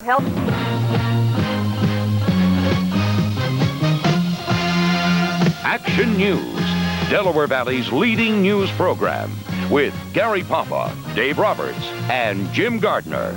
Help. Action News, Delaware Valley's leading news program, with Gary Papa, Dave Roberts, and Jim Gardner.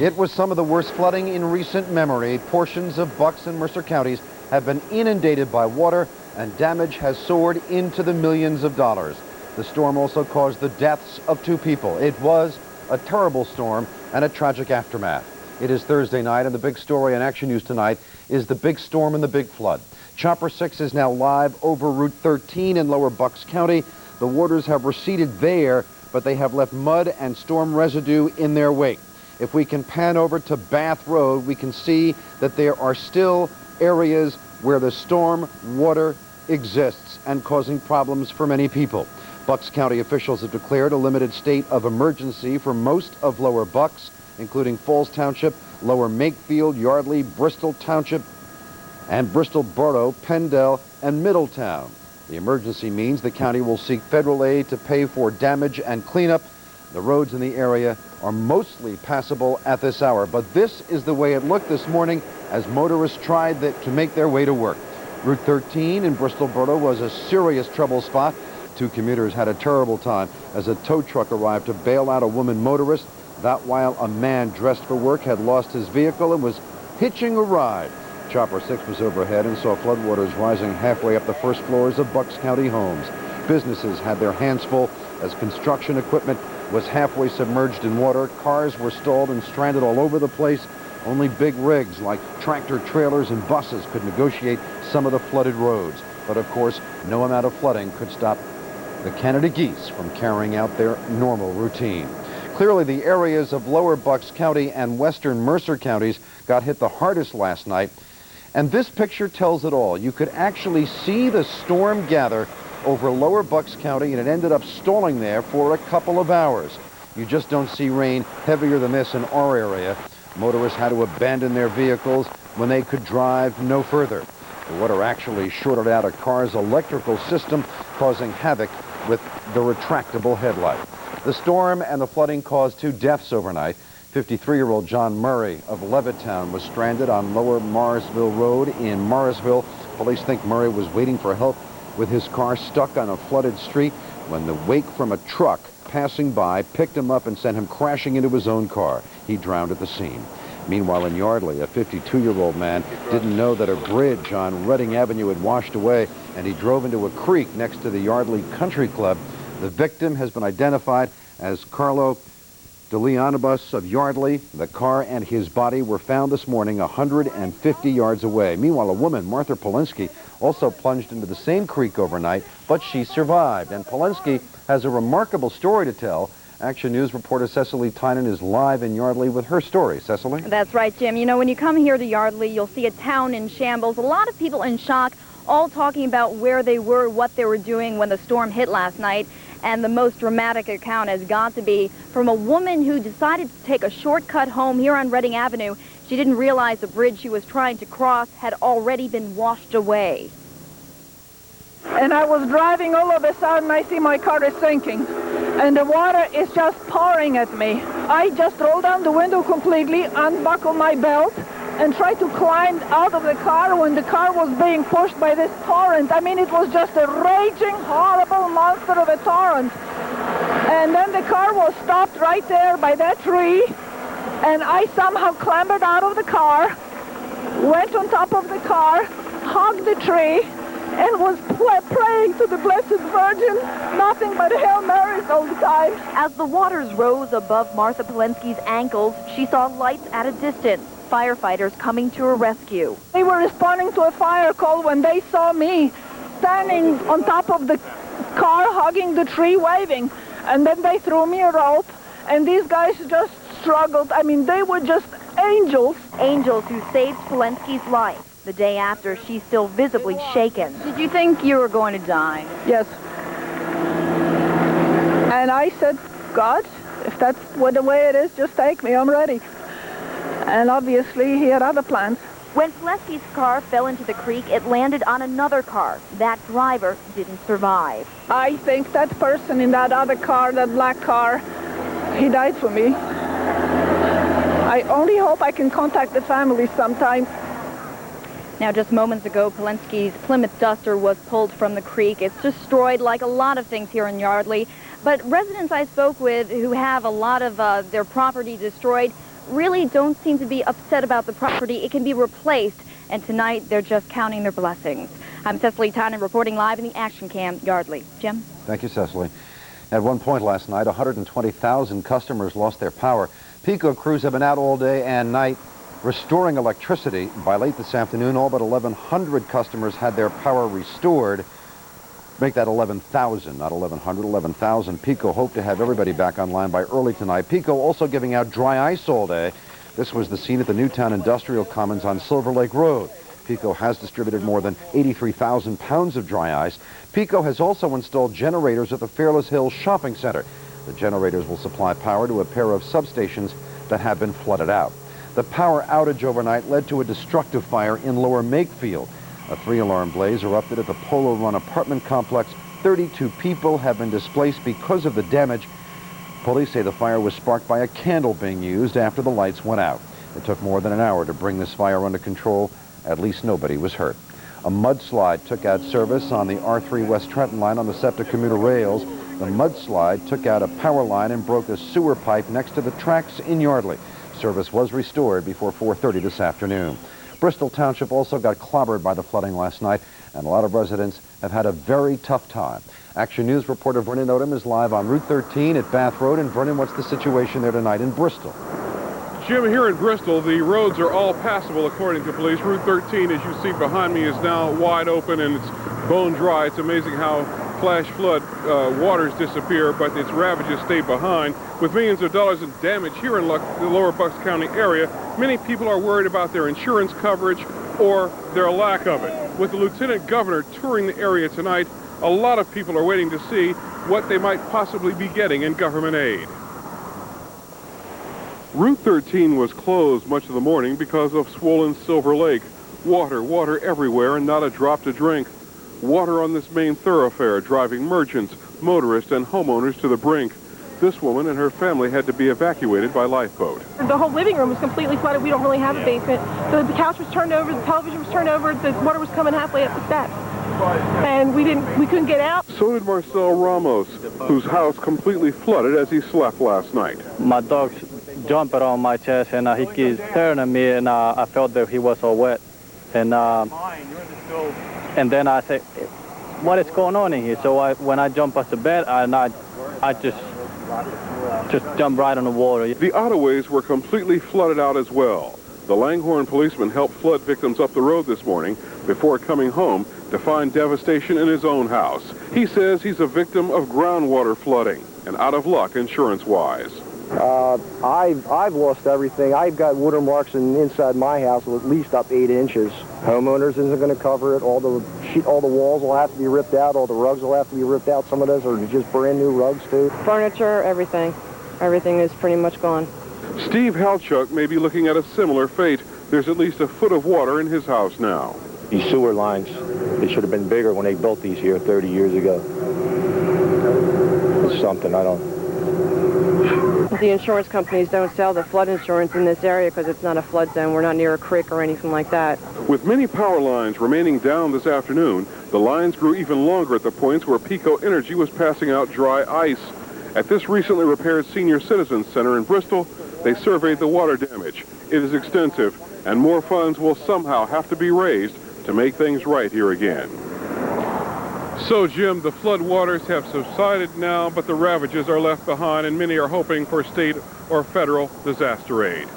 It was some of the worst flooding in recent memory. Portions of Bucks and Mercer counties have been inundated by water, and damage has soared into the millions of dollars. The storm also caused the deaths of 2 people. It was a terrible storm and a tragic aftermath. It is Thursday night, and the big story in Action News tonight is the big storm and the big flood. Chopper 6 is now live over Route 13 in Lower Bucks County. The waters have receded there, but they have left mud and storm residue in their wake. If we can pan over to Bath Road, we can see that there are still areas where the storm water exists and causing problems for many people. Bucks County officials have declared a limited state of emergency for most of Lower Bucks, including Falls Township, Lower Makefield, Yardley, Bristol Township, and Bristol Borough, Pendle, and Middletown. The emergency means the county will seek federal aid to pay for damage and cleanup. The roads in the area are mostly passable at this hour, but this is the way it looked this morning as motorists tried to make their way to work. Route 13 in Bristol Borough was a serious trouble spot. 2 commuters had a terrible time as a tow truck arrived to bail out a woman motorist. That while a man dressed for work had lost his vehicle and was hitching a ride. Chopper 6 was overhead and saw floodwaters rising halfway up the first floors of Bucks County homes. Businesses had their hands full as construction equipment was halfway submerged in water. Cars were stalled and stranded all over the place. Only big rigs like tractor trailers and buses could negotiate some of the flooded roads. But of course, no amount of flooding could stop the Canada geese from carrying out their normal routine. Clearly, the areas of Lower Bucks County and western Mercer counties got hit the hardest last night. And this picture tells it all. You could actually see the storm gather over Lower Bucks County, and it ended up stalling there for a couple of hours. You just don't see rain heavier than this in our area. Motorists had to abandon their vehicles when they could drive no further. The water actually shorted out a car's electrical system, causing havoc with the retractable headlight. The storm and the flooding caused 2 deaths overnight. 53-year-old John Murray of Levittown was stranded on Lower Morrisville Road in Morrisville. Police think Murray was waiting for help with his car stuck on a flooded street when the wake from a truck passing by picked him up and sent him crashing into his own car. He drowned at the scene. Meanwhile, in Yardley, a 52-year-old man didn't know that a bridge on Reading Avenue had washed away, and he drove into a creek next to the Yardley Country Club. The victim has been identified as Carlo DeLeonibus of Yardley. The car and his body were found this morning 150 yards away. Meanwhile, a woman, Martha Polinsky, also plunged into the same creek overnight, but she survived. And Polinsky has a remarkable story to tell. Action News reporter Cecily Tynan is live in Yardley with her story. Cecily? That's right, Jim. You know, when you come here to Yardley, you'll see a town in shambles. A lot of people in shock, all talking about where they were, what they were doing when the storm hit last night. And the most dramatic account has got to be from a woman who decided to take a shortcut home here on Reading Avenue. She didn't realize the bridge she was trying to cross had already been washed away. And I was driving, all of a sudden I see my car is sinking. And the water is just pouring at me. I just rolled down the window completely, unbuckled my belt, and tried to climb out of the car when the car was being pushed by this torrent. I mean, it was just a raging, horrible monster of a torrent. And then the car was stopped right there by that tree, and I somehow clambered out of the car, went on top of the car, hugged the tree, and was praying to the Blessed Virgin, nothing but Hail Marys all the time. As the waters rose above Martha Polinsky's ankles, she saw lights at a distance, firefighters coming to her rescue. They were responding to a fire call when they saw me standing on top of the car, hugging the tree, waving. And then they threw me a rope, and these guys just struggled. I mean, they were just angels. Angels who saved Polinsky's life. The day after, she's still visibly shaken. Did you think you were going to die? Yes. And I said, God, if that's the way it is, just take me, I'm ready. And obviously, he had other plans. When Polinsky's car fell into the creek, it landed on another car. That driver didn't survive. I think that person in that other car, that black car, He died for me. I only hope I can contact the family sometime. Now, just moments ago, Polensky's Plymouth Duster was pulled from the creek. It's destroyed like a lot of things here in Yardley. But residents I spoke with who have a lot of their property destroyed really don't seem to be upset about the property. It can be replaced, and tonight they're just counting their blessings. I'm Cecily Tynan reporting live in the Action Cam, Yardley. Jim? Thank you, Cecily. At one point last night, 120,000 customers lost their power. PECO crews have been out all day and night restoring electricity. By late this afternoon, all but 1,100 customers had their power restored. Make that 11,000, not 1,100, 11,000. PECO hoped to have everybody back online by early tonight. PECO also giving out dry ice all day. This was the scene at the Newtown Industrial Commons on Silver Lake Road. PECO has distributed more than 83,000 pounds of dry ice. PECO has also installed generators at the Fairless Hills Shopping Center. The generators will supply power to a pair of substations that have been flooded out. The power outage overnight led to a destructive fire in Lower Makefield. A 3-alarm blaze erupted at the Polo Run apartment complex. 32 people have been displaced because of the damage. Police say the fire was sparked by a candle being used after the lights went out. It took more than an hour to bring this fire under control. At least nobody was hurt. A mudslide took out service on the R3 West Trenton line on the SEPTA commuter rails. The mudslide took out a power line and broke a sewer pipe next to the tracks in Yardley. Service was restored before 4:30 this afternoon. Bristol Township also got clobbered by the flooding last night, and a lot of residents have had a very tough time. Action News reporter Vernon Odom is live on Route 13 at Bath Road. And Vernon, what's the situation there tonight in Bristol? Jim, here in Bristol, the roads are all passable according to police. Route 13, as you see behind me, is now wide open and it's bone dry. It's amazing how flash flood waters disappear, but its ravages stay behind. With millions of dollars in damage here in the lower Bucks County area, many people are worried about their insurance coverage or their lack of it. With the Lieutenant Governor touring the area tonight, a lot of people are waiting to see what they might possibly be getting in government aid. Route 13 was closed much of the morning because of swollen Silver Lake. Water everywhere and not a drop to drink. Water on this main thoroughfare, driving merchants, motorists, and homeowners to the brink. This woman and her family had to be evacuated by lifeboat. The whole living room was completely flooded. We don't really have a basement. The couch was turned over, the television was turned over, the water was coming halfway up the steps. And we couldn't get out. So did Marcel Ramos, whose house completely flooded as he slept last night. My dog jumped on my chest and he keeps staring at me, and I felt that he was all wet. And then I said, what is going on in here? So when I jumped off the bed, I just jumped right on the water. The Ottaways were completely flooded out as well. The Langhorne policeman helped flood victims up the road this morning before coming home to find devastation in his own house. He says he's a victim of groundwater flooding and out of luck insurance-wise. I've lost everything. I've got watermarks inside my house at least up 8 inches. Homeowners isn't going to cover it. All the walls will have to be ripped out. All the rugs will have to be ripped out. Some of those are just brand new rugs too. Furniture, everything. Everything is pretty much gone. Steve Halchuk may be looking at a similar fate. There's at least a foot of water in his house now. These sewer lines, they should have been bigger when they built these here 30 years ago. It's something I don't... The insurance companies don't sell the flood insurance in this area because it's not a flood zone. We're not near a creek or anything like that. With many power lines remaining down this afternoon, the lines grew even longer at the points where PECO Energy was passing out dry ice. At this recently repaired senior citizens center in Bristol, they surveyed the water damage. It is extensive, and more funds will somehow have to be raised to make things right here again. So, Jim, the flood waters have subsided now, but the ravages are left behind, and many are hoping for state or federal disaster aid.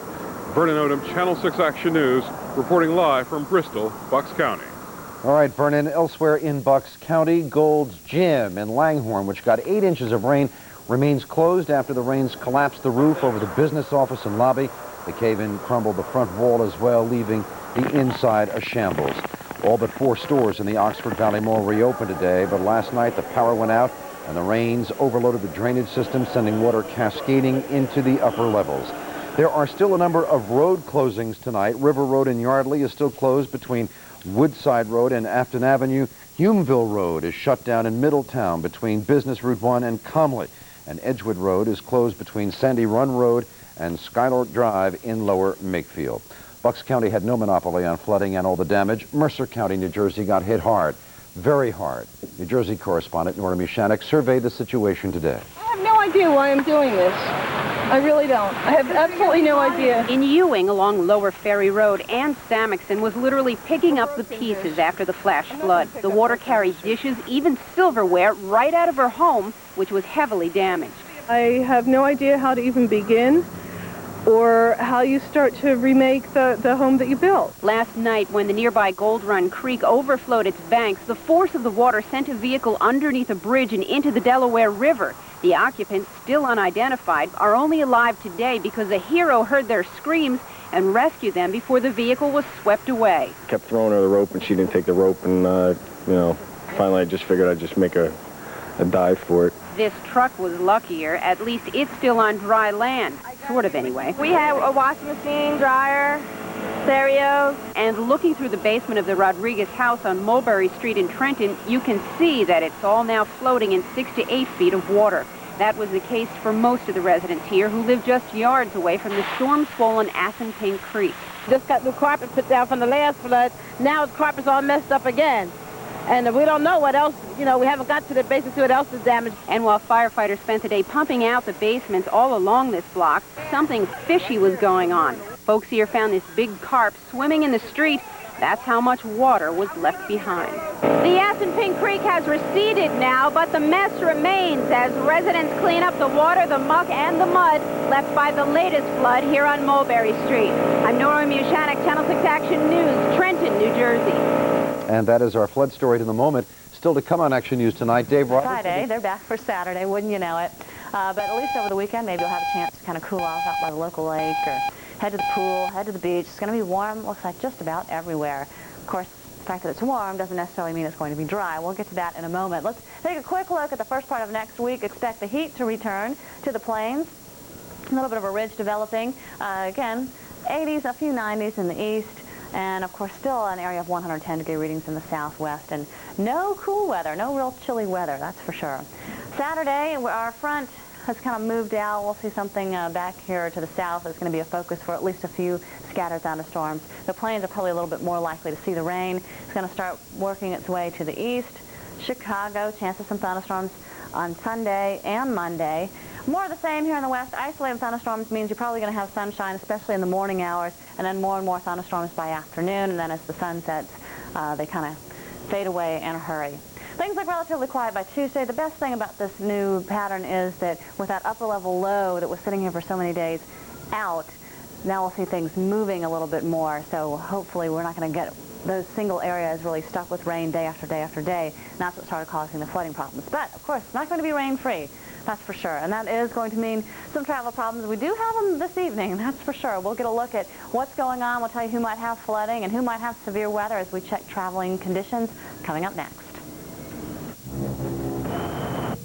Vernon Odom, Channel 6 Action News, reporting live from Bristol, Bucks County. All right, Vernon, elsewhere in Bucks County, Gold's Gym in Langhorne, which got 8 inches of rain, remains closed after the rains collapsed the roof over the business office and lobby. The cave-in crumbled the front wall as well, leaving the inside a shambles. All but 4 stores in the Oxford Valley Mall reopened today, but last night the power went out and the rains overloaded the drainage system, sending water cascading into the upper levels. There are still a number of road closings tonight. River Road in Yardley is still closed between Woodside Road and Afton Avenue. Humeville Road is shut down in Middletown between Business Route 1 and Comley. and Edgewood Road is closed between Sandy Run Road and Skylark Drive in Lower Makefield. Bucks County had no monopoly on flooding and all the damage. Mercer County, New Jersey got hit hard, very hard. New Jersey correspondent Nora Mushanek surveyed the situation today. I have no idea why I'm doing this. I really don't. I have absolutely no idea. In Ewing along Lower Ferry Road, Ann Samixon was literally picking up the pieces after the flash flood. The water carried dishes, even silverware, right out of her home, which was heavily damaged. I have no idea how to even begin or how you start to remake the home that you built. Last night, when the nearby Gold Run Creek overflowed its banks, the force of the water sent a vehicle underneath a bridge and into the Delaware River. The occupants, still unidentified, are only alive today because a hero heard their screams and rescued them before the vehicle was swept away. Kept throwing her the rope, and she didn't take the rope, and, finally I just figured I'd just make a dive for it. This truck was luckier. At least it's still on dry land. Sort of, anyway. We have a washing machine, dryer, stereo. And looking through the basement of the Rodriguez house on Mulberry Street in Trenton, you can see that it's all now floating in 6 to 8 feet of water. That was the case for most of the residents here who live just yards away from the storm-swollen Assunpink Creek. Just got new carpet put down from the last flood. Now the carpet's all messed up again. And we don't know what else, we haven't got to the basement to see what else is damaged. And while firefighters spent the day pumping out the basements all along this block, something fishy was going on. Folks here found this big carp swimming in the street. That's how much water was left behind. The Assunpink Creek has receded now, but the mess remains as residents clean up the water, the muck, and the mud left by the latest flood here on Mulberry Street. I'm Nora Mushanek, Channel 6 Action News, Trenton, New Jersey. And that is our flood story to the moment. Still to come on Action News tonight, Dave Roberts. Friday, they're back for Saturday, wouldn't you know it? But at least over the weekend, maybe you'll have a chance to kind of cool off out by the local lake or head to the pool, head to the beach. It's going to be warm, looks like just about everywhere. Of course, the fact that it's warm doesn't necessarily mean it's going to be dry. We'll get to that in a moment. Let's take a quick look at the first part of next week. Expect the heat to return to the plains. A little bit of a ridge developing. Again, 80s, a few 90s in the east. And, of course, still an area of 110-degree readings in the southwest. And no cool weather, no real chilly weather, that's for sure. Saturday, our front has kind of moved out. We'll see something back here to the south that's going to be a focus for at least a few scattered thunderstorms. The plains are probably a little bit more likely to see the rain. It's going to start working its way to the east. Chicago, chance of some thunderstorms on Sunday and Monday. More of the same here in the west. Isolated thunderstorms means you're probably going to have sunshine, especially in the morning hours, and then more and more thunderstorms by afternoon, and then as the sun sets, they kind of fade away in a hurry. Things look relatively quiet by Tuesday. The best thing about this new pattern is that with that upper-level low that was sitting here for so many days out, now we'll see things moving a little bit more, so hopefully we're not going to get those single areas really stuck with rain day after day after day, and that's what started causing the flooding problems. But, of course, it's not going to be rain-free. That's for sure. And that is going to mean some travel problems. We do have them this evening, that's for sure. We'll get a look at what's going on. We'll tell you who might have flooding and who might have severe weather as we check traveling conditions coming up next.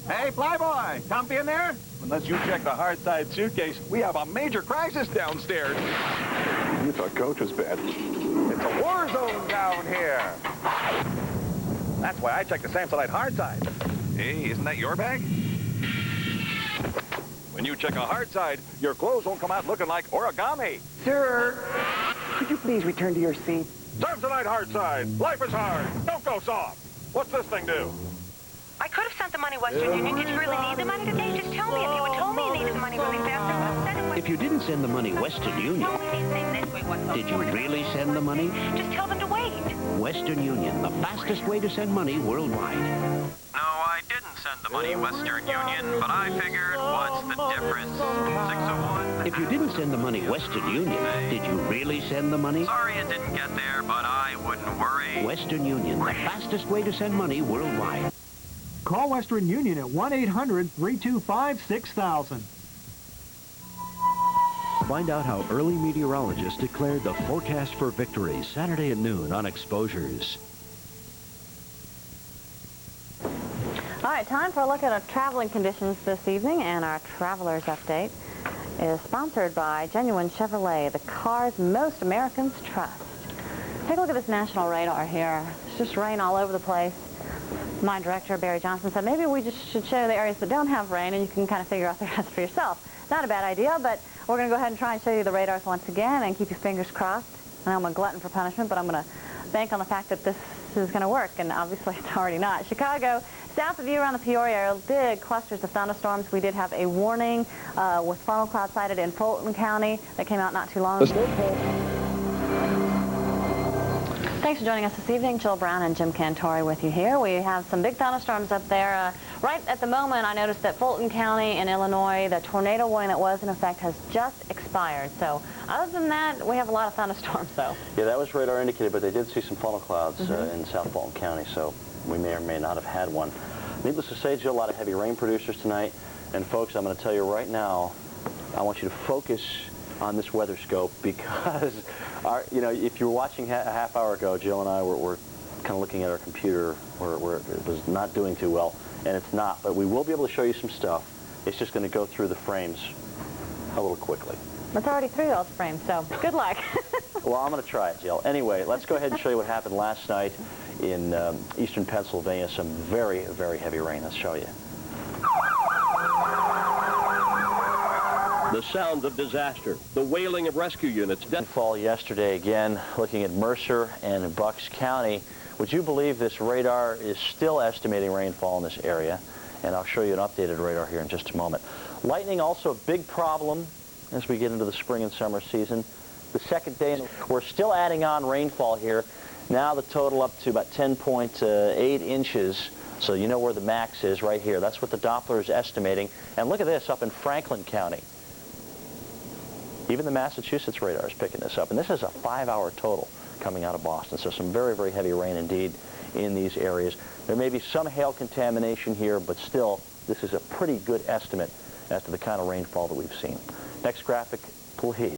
Hey, Flyboy, comfy in there? Unless you check the hard side suitcase, we have a major crisis downstairs. You thought Coach was bad. It's a war zone down here. That's why I check the Samsonite hard side. Hey, isn't that your bag? When you check a hard side, your clothes won't come out looking like origami. Sir, could you please return to your seat? Samsonite hard side. Life is hard. Don't go soft. What's this thing do? I could have sent the money Western Union. Did you really need the money today? Just tell me. If you had told me you needed the money really fast, I would have sent it. If you didn't send the money Western Union, did you really send the money? Just tell them to wait. Western Union, the fastest way to send money worldwide. No, I didn't send the money Western Union, but I figured, what's the difference? 601. If you didn't send the money Western Union, did you really send the money? Sorry it didn't get there, but I wouldn't worry. Western Union, the fastest way to send money worldwide. Call Western Union at 1-800-325-6000. Find out how early meteorologists declared the forecast for victory Saturday at noon on Exposures. All right, time for a look at our traveling conditions this evening, and our Traveler's Update is sponsored by Genuine Chevrolet, the cars most Americans trust. Take a look at this national radar here. It's just rain all over the place. My director, Barry Johnson, said maybe we just should show the areas that don't have rain and you can kind of figure out the rest for yourself. Not a bad idea, but we're going to go ahead and try and show you the radars once again and keep your fingers crossed. I know I'm a glutton for punishment, but I'm going to bank on the fact that this is going to work, and obviously it's already not. Chicago, south of you around the Peoria area, big clusters of thunderstorms. We did have a warning with funnel cloud sighted in Fulton County that came out not too long ago. Thanks for joining us this evening. Jill Brown and Jim Cantori with you here. We have some big thunderstorms up there. Right at the moment, I noticed that Fulton County in Illinois, the tornado warning that was in effect has just expired. So other than that, we have a lot of thunderstorms, though. Yeah, that was radar indicated, but they did see some funnel clouds in South Fulton County, so we may or may not have had one. Needless to say, Jill, a lot of heavy rain producers tonight. And folks, I'm going to tell you right now, I want you to focus on this weather scope, because if you were watching a half hour ago, Jill and I were kind of looking at our computer where it was not doing too well, and it's not, but we will be able to show you some stuff. It's just going to go through the frames a little quickly. It's already through those frames, so good luck. Well, I'm going to try it, Jill. Anyway, let's go ahead and show you what happened last night in eastern Pennsylvania. Some very, very heavy rain. Let's show you. The sounds of disaster, the wailing of rescue units. Fall yesterday again, looking at Mercer and Bucks County. Would you believe this radar is still estimating rainfall in this area? And I'll show you an updated radar here in just a moment. Lightning also a big problem as we get into the spring and summer season. The second day, we're still adding on rainfall here. Now the total up to about 10.8 inches. So you know where the max is right here. That's what the Doppler is estimating. And look at this up in Franklin County. Even the Massachusetts radar is picking this up. And this is a 5-hour total coming out of Boston. So some very, very heavy rain indeed in these areas. There may be some hail contamination here, but still, this is a pretty good estimate as to the kind of rainfall that we've seen. Next graphic, please.